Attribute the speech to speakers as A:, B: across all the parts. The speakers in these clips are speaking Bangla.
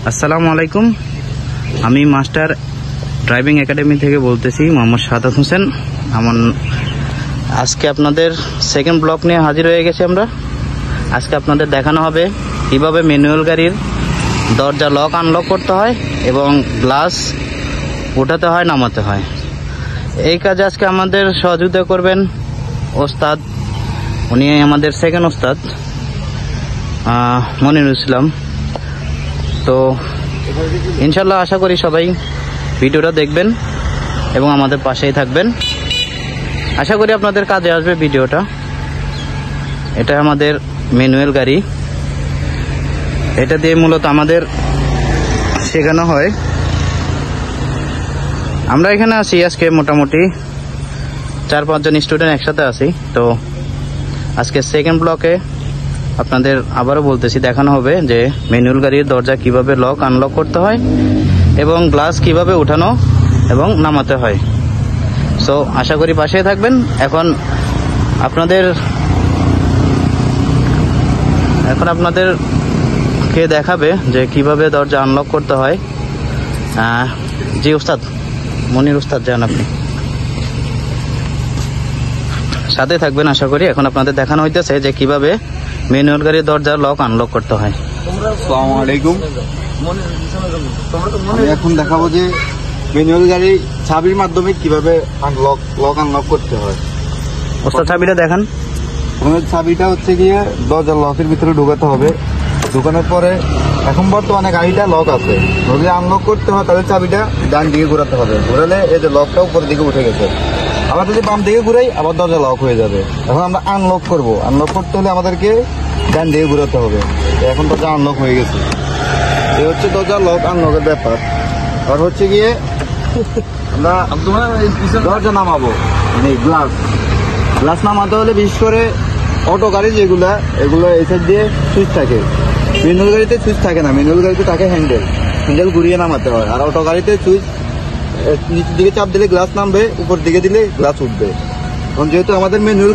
A: আসসালামু আলাইকুম। আমি মাস্টার ড্রাইভিং একাডেমি থেকে বলতেছি, মোহাম্মদ সাদাত হোসেন। আজকে আপনাদের সেকেন্ড ব্লক নিয়ে হাজির হয়ে গেছি আমরা। আজকে আপনাদের দেখানো হবে কিভাবে ম্যানুয়াল গাড়ির দরজা লক আনলক করতে হয় এবং গ্লাস উঠাতে হয়, নামাতে হয়। এই কাজে আজকে আমাদের সহযোগিতা করবেন ওস্তাদ। উনি আমাদের সেকেন্ড ওস্তাদ মনিরুল ইসলাম। তো ইনশাল্লাহ আশা করি সবাই ভিডিওটা দেখবেন এবং আমাদের পাশেই থাকবেন। আশা করি আপনাদের কাজে আসবে ভিডিওটা। এটা আমাদের ম্যানুয়াল গাড়ি। এটা দিয়ে মূলত আমাদের শেখানো হয়। আমরা এখানে আছি আজকে মোটামুটি 4-5 জন স্টুডেন্ট একসাথে আছি। তো আজকে সেকেন্ড ব্লকে আপনাদের আবারও বলতেছি, দেখানো হবে যে ম্যানুয়াল গাড়ির দরজা কিভাবে লক আনলক করতে হয় এবং গ্লাস কিভাবে উঠানো এবং নামাতে হয়। সো আশা করি পাশেই থাকবেন। এখন আপনাদেরকে দেখাবে যে কিভাবে দরজা আনলক করতে হয়। জি উস্তাদ, মনির উস্তাদ যান, আপনি সাথে থাকবেন আশা করি। এখন আপনাদের দেখানো হইতেছে যে কিভাবে ম্যানুয়াল গাড়ির দরজা লক আনলক করতে হয়।
B: আসসালামু আলাইকুম। আমি এখন দেখাবো যে ম্যানুয়াল গাড়ি চাবির মাধ্যমে কিভাবে লক আনলক করতে হয়।
A: ওস্তাদ চাবিটা দেখান।
B: চাবিটা হচ্ছে গিয়ে দরজার লকের ভিতরে ঢুকাতে হবে। ঢুকানোর পরে এখন বর্তমানে গাড়িটা লক আছে, যদি আনলক করতে হয় তাহলে চাবিটা ডান দিকে ঘোরাতে হবে। ঘোরালে এই যে লকটা উপর দিকে উঠে গেছে। আবার যদি বাম দিকে ঘুরাই আবার দরজা লক হয়ে যাবে। এখন আমরা আনলক করবো। আনলক করতে হলে আমাদেরকে ডান দিকে ঘুরাতে হবে। এখন দরজা আনলক হয়ে গেছে। এই হচ্ছে দরজা লক আনলকের ব্যাপার। আর হচ্ছে গিয়ে আমরা দরজা নামাবো, মানে গ্লাস নামাতে হলে বিশেষ করে অটো গাড়ি যেগুলা, এগুলো এই সাইড দিয়ে সুইচ থাকে। ম্যানুয়াল গাড়িতে সুইচ থাকে না, ম্যানুয়াল গাড়িতে থাকে হ্যান্ডেল ঘুরিয়ে নামাতে হয়। আর অটো গাড়িতে সুইচ নিচের দিকে চাপ দিলে গ্লাস নামবে, উপর দিকে দিলে গ্লাস উঠবে। এখন যেহেতু আমাদের ম্যানুয়াল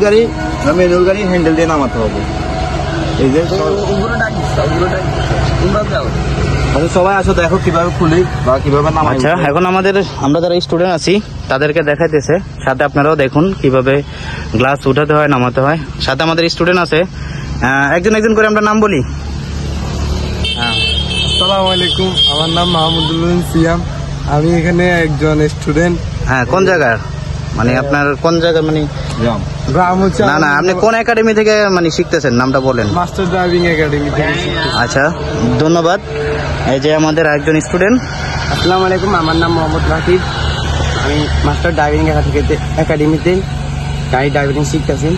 B: গাড়ি হ্যান্ডেল দিয়ে নামাতে হবে। এই যে সবাই আসো, দেখো কিভাবে খুলি বা কিভাবে নামাই।
A: আচ্ছা, এখন আমরা যারা স্টুডেন্ট আছি তাদেরকে দেখাইতেছে, সাথে আপনারাও দেখুন কিভাবে গ্লাস উঠাতে হয়, নামাতে হয়। সাথে আমাদের স্টুডেন্ট আছে, একজন করে আমরা নাম বলি।
C: আসসালামু আলাইকুম, আমার নাম মাহমুদুল সিয়াম। আমি এখানে একজন স্টুডেন্ট।
A: হ্যাঁ, কোন জায়গার, মানে আপনার কোন জায়গার, মানে
C: গ্রাম হচ্ছে
A: না আপনি কোন একাডেমি থেকে মানে শিখতেছেন, নামটা বলেন।
C: মাস্টার ড্রাইভিং একাডেমি থেকে শিখতেছি।
A: আচ্ছা, ধন্যবাদ। এই যে আমাদের একজন স্টুডেন্ট।
D: আসসালামু আলাইকুম, আমার নাম মোহাম্মদ রাকিব। আমি মাস্টার ড্রাইভিং একাডেমিতে গাড়ি ড্রাইভিং শিখতেছি।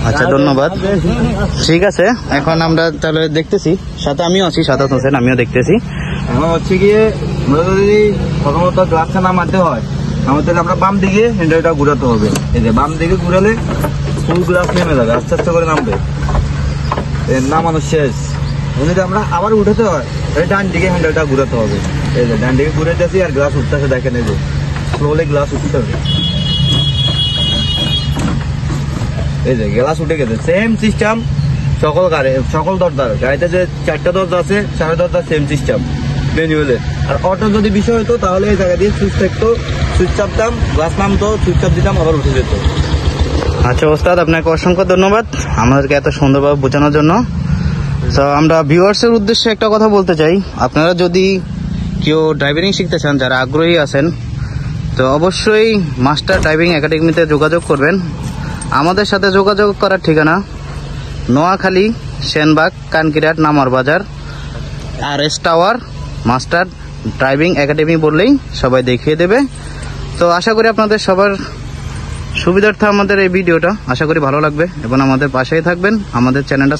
A: আচ্ছা, ধন্যবাদ। ঠিক আছে, এখন আমরা তাহলে দেখতেছি, সাথে আমিও আছি, সাদাত হোসেন, আমিও দেখতেছি।
B: এখন হচ্ছে গিয়ে আমরা যদি প্রথমত গ্লাসটা নামাতে হয়, নামাতে হলে আমরা বাম দিকে হ্যান্ডেলটা ঘুরাতে হবে। এই যে বাম দিকে ঘুরালে ফুল গ্লাস নেমে যাবে, আস্তে আস্তে করে নামবে। নামানো শেষ। যদি আমরা আবার উঠাতে হয় তাহলে ডান দিকে হ্যান্ডেলটা ঘুরাতে হবে। এই যে ডান দিকে ঘুরাতেছি আর গ্লাস উঠতেছে, দেখেন এই যে স্লোলি গ্লাস উঠতে হবে। এই যে গ্লাস উঠে গেছে। সেম সিস্টেম সকল গাড়িতে যে 4টা দরজা আছে, 4 দরজা সেম সিস্টেম ম্যানুয়ালে। আর অটো যদি বিষয় হতো তাহলে এই জায়গা দিয়ে সুইচ থাকতো, সুইচ চাপতাম, গ্লাস নামতো, সুইচ চাপ দিতাম, আবার উঠে যেত।
A: আচ্ছা ওস্তাদ, আপনাকে অসংখ্য ধন্যবাদ আমাদেরকে এত সুন্দরভাবে বোঝানোর জন্য। তো আমরা ভিউয়ার্সের উদ্দেশ্যে একটা কথা বলতে চাই, আপনারা যদি কেউ ড্রাইভিং শিখতে চান, যারা আগ্রহী আছেন, তো অবশ্যই মাস্টার ড্রাইভিং একাডেমিতে যোগাযোগ করবেন। আমাদের সাথে যোগাযোগ করার ঠিকানা নোয়াখালী, সেনবাগ, কানকিরাট, নামার বাজার, RS tower, master driving academy বললেই সবাই দেখিয়ে দেবে। তো আশা করি আপনাদের সবার সুবিধার্থে আমাদের এই ভিডিওটা আশা করি ভালো লাগবে এবং আমাদের পাশেই থাকবেন। আমাদের চ্যানেলটা